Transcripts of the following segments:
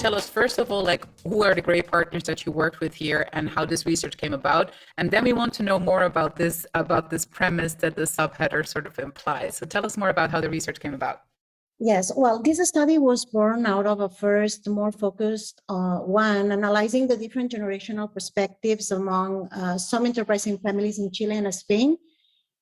tell us, first of all, like, who are the great partners that you worked with here and how this research came about? And then we want to know more about this premise that the subheader sort of implies. So tell us more about how the research came about. Yes, well, this study was born out of a first, more focused one, analyzing the different generational perspectives among some enterprising families in Chile and Spain.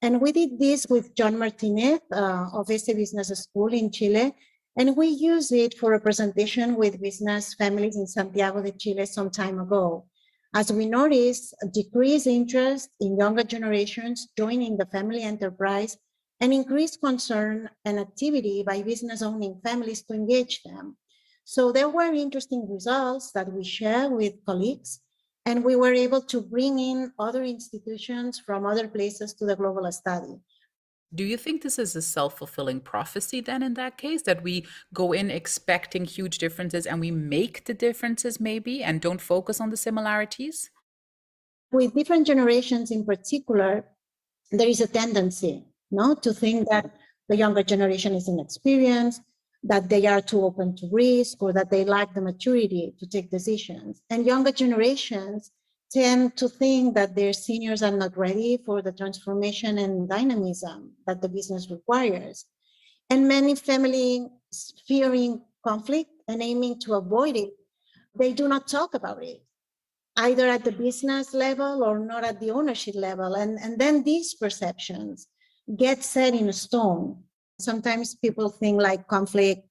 And we did this with John Martinez of Este Business School in Chile. And we used it for a presentation with business families in Santiago de Chile some time ago. As we noticed, a decreased interest in younger generations joining the family enterprise and increased concern and activity by business owning families to engage them. So there were interesting results that we share with colleagues, and we were able to bring in other institutions from other places to the global study. Do you think this is a self-fulfilling prophecy then in that case, that we go in expecting huge differences and we make the differences maybe and don't focus on the similarities? With different generations in particular, there is a tendency to think that the younger generation is inexperienced, that they are too open to risk, or that they lack the maturity to take decisions. And younger generations tend to think that their seniors are not ready for the transformation and dynamism that the business requires. And many families, fearing conflict and aiming to avoid it, they do not talk about it, either at the business level or not at the ownership level. And then these perceptions get set in stone. Sometimes people think like conflict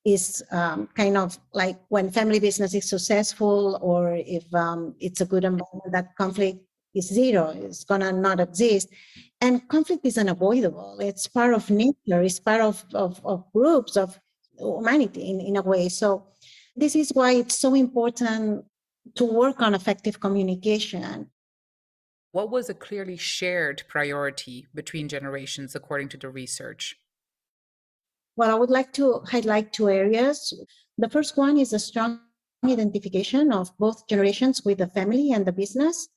is kind of like when family business is successful, or if it's a good environment, that conflict is zero, it's gonna not exist. And conflict is unavoidable. It's part of nature, it's part of groups, of humanity in a way. So this is why it's so important to work on effective communication. What was a clearly shared priority between generations according to the research? Well, I would like to highlight two areas. The first one is a strong identification of both generations with the family and the business.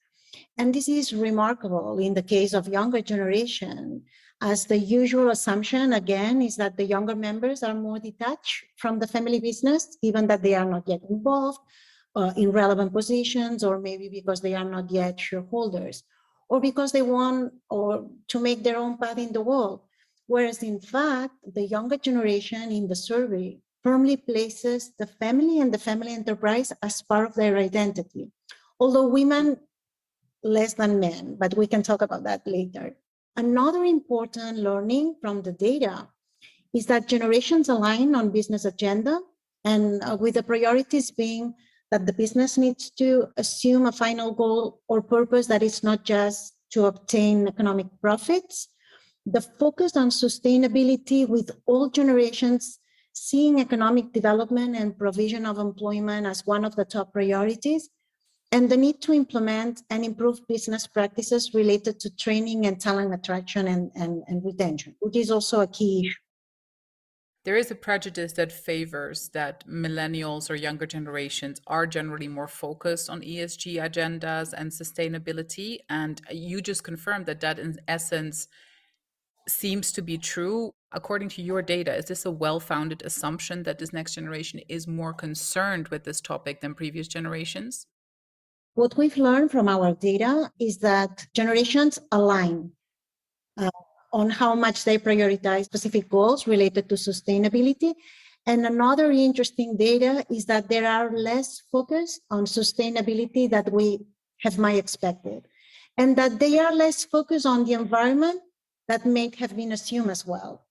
And this is remarkable in the case of younger generation, as the usual assumption, again, is that the younger members are more detached from the family business, given that they are not yet involved in relevant positions, or maybe because they are not yet shareholders, or because they want or to make their own path in the world. Whereas in fact, the younger generation in the survey firmly places the family and the family enterprise as part of their identity, although women less than men, but we can talk about that later. Another important learning from the data is that generations align on business agenda, and with the priorities being that the business needs to assume a final goal or purpose that is not just to obtain economic profits. The focus on sustainability, with all generations seeing economic development and provision of employment as one of the top priorities, and the need to implement and improve business practices related to training and talent attraction and retention, which is also a key issue. There is a prejudice that favors that millennials or younger generations are generally more focused on ESG agendas and sustainability. And you just confirmed that in essence seems to be true. According to your data, is this a well-founded assumption that this next generation is more concerned with this topic than previous generations? What we've learned from our data is that generations align on how much they prioritize specific goals related to sustainability. And another interesting data is that there are less focus on sustainability that we might expected, and that they are less focused on the environment that may have been assumed as well.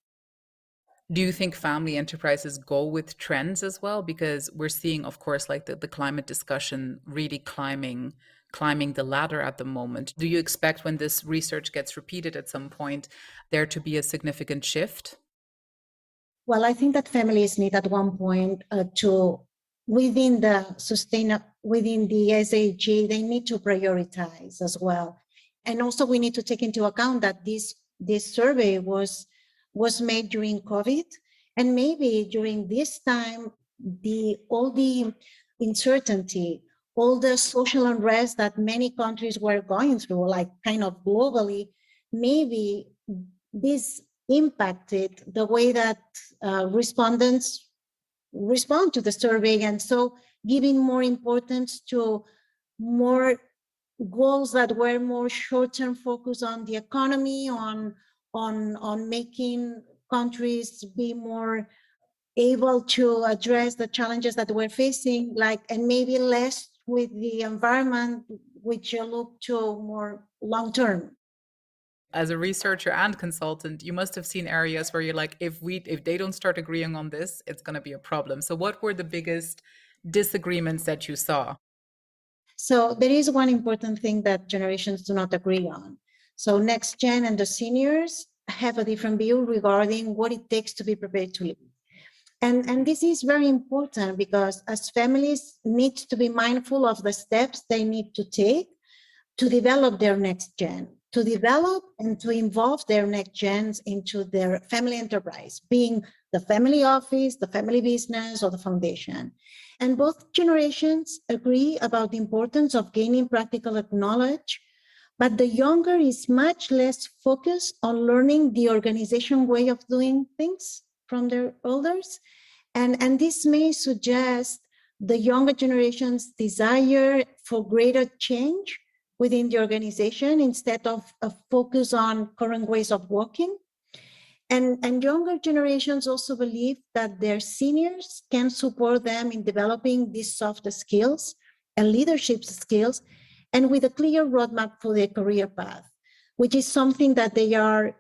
Do you think family enterprises go with trends as well? Because we're seeing, of course, like the climate discussion really climbing the ladder at the moment. Do you expect when this research gets repeated at some point, there to be a significant shift? Well, I think that families need at one point to, within the SAG, they need to prioritize as well. And also we need to take into account that this survey was made during COVID, and maybe during this time, all the uncertainty, all the social unrest that many countries were going through, like kind of globally, maybe this impacted the way that respondents respond to the survey. And so giving more importance to more goals that were more short-term focus on the economy, on making countries be more able to address the challenges that we're facing, like, and maybe less with the environment, which look to more long-term. As a researcher and consultant, you must have seen areas where you're like, if they don't start agreeing on this, it's going to be a problem. So what were the biggest disagreements that you saw? So there is one important thing that generations do not agree on. So next gen and the seniors have a different view regarding what it takes to be prepared to live. And this is very important because as families need to be mindful of the steps they need to take to develop their next gen, to develop and to involve their next gens into their family enterprise, being the family office, the family business, or the foundation. And both generations agree about the importance of gaining practical knowledge, but the younger is much less focused on learning the organization way of doing things from their elders. And this may suggest the younger generation's desire for greater change within the organization instead of a focus on current ways of working. And younger generations also believe that their seniors can support them in developing these soft skills and leadership skills, and with a clear roadmap for their career path, which is something that they are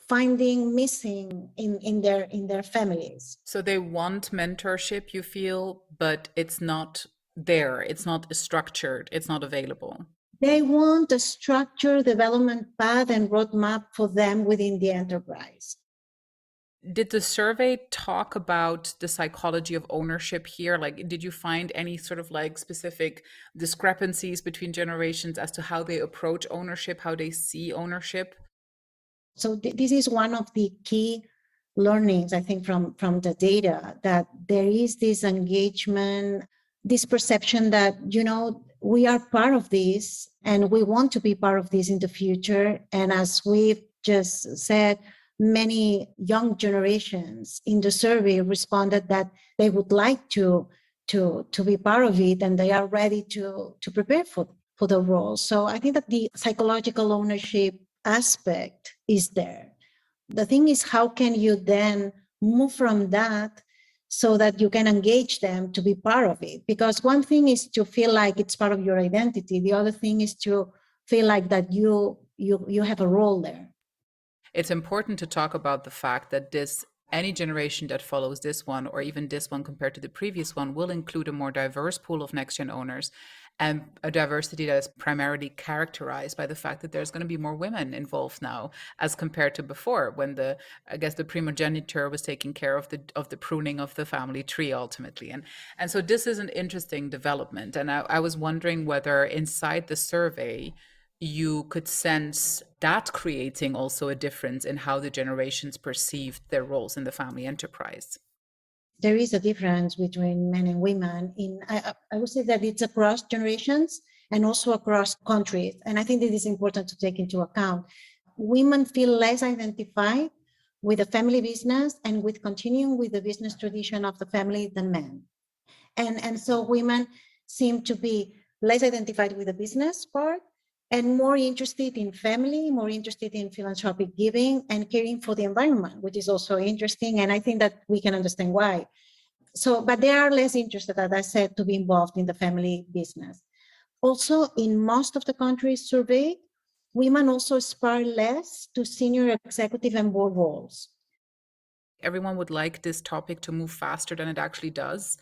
finding missing in their families. So they want mentorship, you feel, but it's not there. It's not structured. It's not available. They want a structured development path and roadmap for them within the enterprise. Did the survey talk about the psychology of ownership here? Like, did you find any sort of like specific discrepancies between generations as to how they approach ownership, how they see ownership? So this is one of the key learnings, I think, from the data, that there is this engagement, this perception that, we are part of this and we want to be part of this in the future. And as we've just said, many young generations in the survey responded that they would like to be part of it and they are ready to prepare for the role. So I think that the psychological ownership aspect is there. The thing is, how can you then move from that so that you can engage them to be part of it? Because one thing is to feel like it's part of your identity. The other thing is to feel like that you have a role there. It's important to talk about the fact that any generation that follows this one, or even this one compared to the previous one, will include a more diverse pool of next gen owners, and a diversity that is primarily characterized by the fact that there's going to be more women involved now as compared to before, when the primogeniture was taking care of the pruning of the family tree ultimately. And so this is an interesting development. And I was wondering whether inside the survey you could sense that creating also a difference in how the generations perceived their roles in the family enterprise. There is a difference between men and women. I would say that it's across generations and also across countries. And I think this is important to take into account. Women feel less identified with the family business and with continuing with the business tradition of the family than men. And so women seem to be less identified with the business part and more interested in family, more interested in philanthropic giving and caring for the environment, which is also interesting. And I think that we can understand why. So, but they are less interested, as I said, to be involved in the family business. Also, in most of the countries surveyed, women also aspire less to senior executive and board roles. Everyone would like this topic to move faster than it actually does.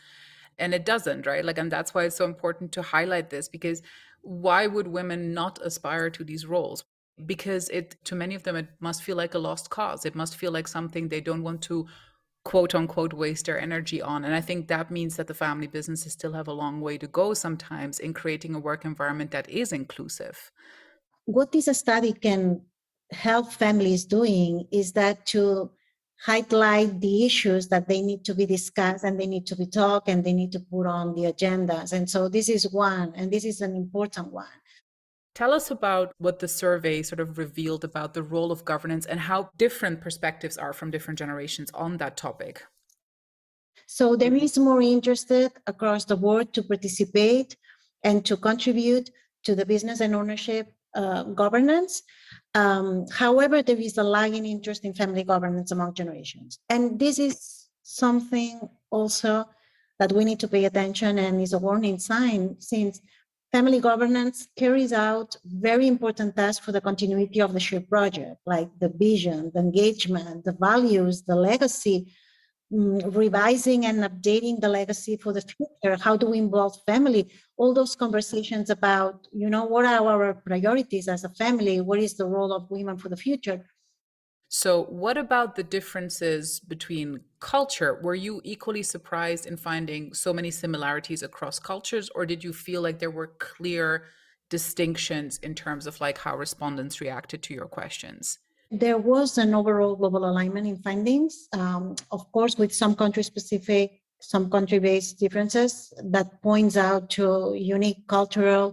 And it doesn't, right? And that's why it's so important to highlight this, because why would women not aspire to these roles? Because to many of them, it must feel like a lost cause. It must feel like something they don't want to, quote unquote, waste their energy on. And I think that means that the family businesses still have a long way to go sometimes in creating a work environment that is inclusive. What this study can help families doing is that to highlight the issues that they need to be discussed and they need to be talked and they need to put on the agendas. And so this is one, and this is an important one. Tell us about what the survey sort of revealed about the role of governance and how different perspectives are from different generations on that topic. So there is more interest across the board to participate and to contribute to the business and ownership governance. However, there is a lagging interest in family governance among generations. And this is something also that we need to pay attention and is a warning sign, since family governance carries out very important tasks for the continuity of the shared project, like the vision, the engagement, the values, the legacy, revising and updating the legacy for the future. How do we involve family? All those conversations about, what are our priorities as a family? What is the role of women for the future? So, what about the differences between culture? Were you equally surprised in finding so many similarities across cultures, or did you feel like there were clear distinctions in terms of like how respondents reacted to your questions? There was an overall global alignment in findings, of course, with some country-specific, some country-based differences that points out to unique cultural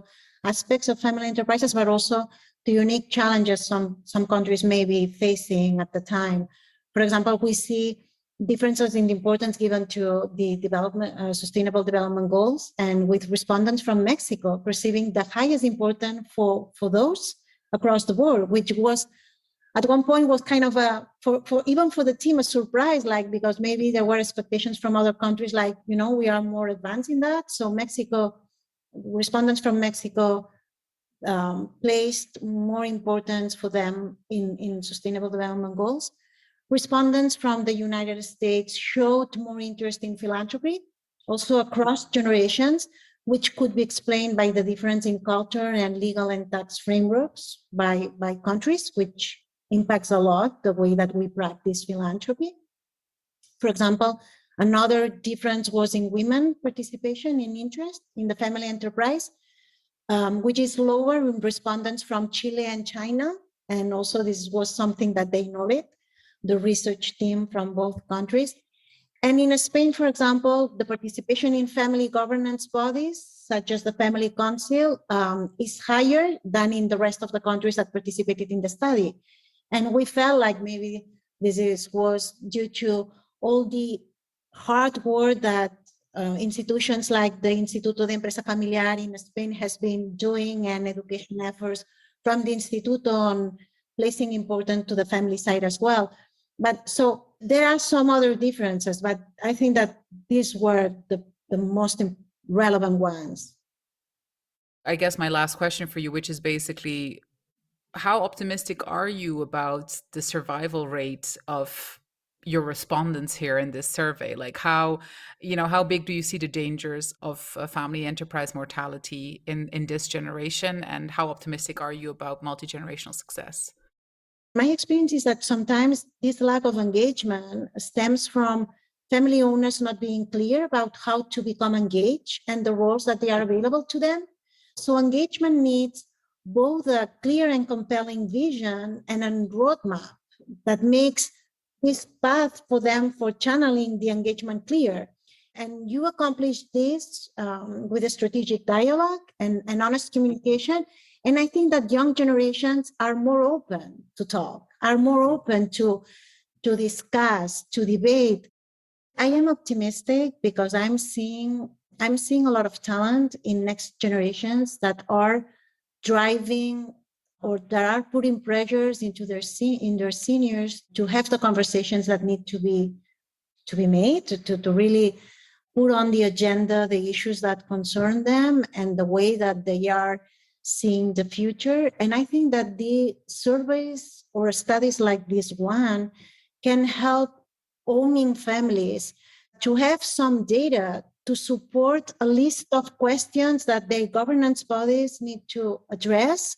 aspects of family enterprises, but also the unique challenges some countries may be facing at the time. For example, we see differences in the importance given to the development, sustainable development goals, and with respondents from Mexico perceiving the highest importance for those across the board, which was at one point was kind of for even for the team, a surprise, like, because maybe there were expectations from other countries, like, we are more advanced in that. So respondents from Mexico placed more importance for them in sustainable development goals. Respondents from the United States showed more interest in philanthropy, also across generations, which could be explained by the difference in culture and legal and tax frameworks by countries, which impacts a lot the way that we practice philanthropy. For example, another difference was in women participation in interest in the family enterprise, which is lower in respondents from Chile and China. And also this was something that they noted, the research team from both countries. And in Spain, for example, the participation in family governance bodies, such as the Family Council, is higher than in the rest of the countries that participated in the study. And we felt like maybe was due to all the hard work that institutions like the Instituto de Empresa Familiar in Spain has been doing, and education efforts from the Instituto on placing importance to the family side as well. But so there are some other differences, but I think that these were the most relevant ones. I guess my last question for you, which is basically, how optimistic are you about the survival rate of your respondents here in this survey? Like how big do you see the dangers of family enterprise mortality in this generation? And how optimistic are you about multi-generational success? My experience is that sometimes this lack of engagement stems from family owners not being clear about how to become engaged and the roles that they are available to them. So engagement needs both a clear and compelling vision and a roadmap that makes this path for them for channeling the engagement clear. And you accomplish this with a strategic dialogue and honest communication. And I think that young generations are more open to talk, are more open to discuss, to debate. I am optimistic because I'm seeing a lot of talent in next generations that are driving or that are putting pressures into their seniors to have the conversations that need to be made, to really put on the agenda the issues that concern them and the way that they are seeing the future. And I think that the surveys or studies like this one can help owning families to have some data to support a list of questions that their governance bodies need to address,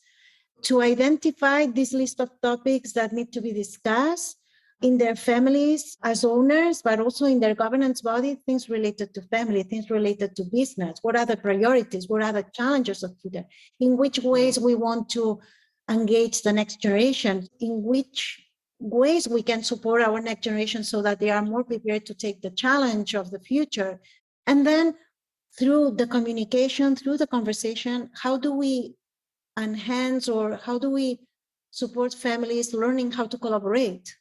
to identify this list of topics that need to be discussed in their families as owners, but also in their governance body, things related to family, things related to business. What are the priorities? What are the challenges of today? In which ways we want to engage the next generation? In which ways we can support our next generation so that they are more prepared to take the challenge of the future? And then through the communication, through the conversation, how do we enhance or how do we support families learning how to collaborate?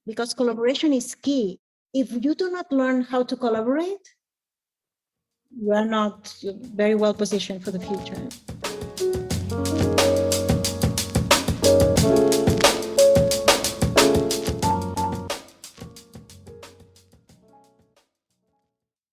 Because collaboration is key. if you do not learn how to collaborate, you are not very well positioned for the future.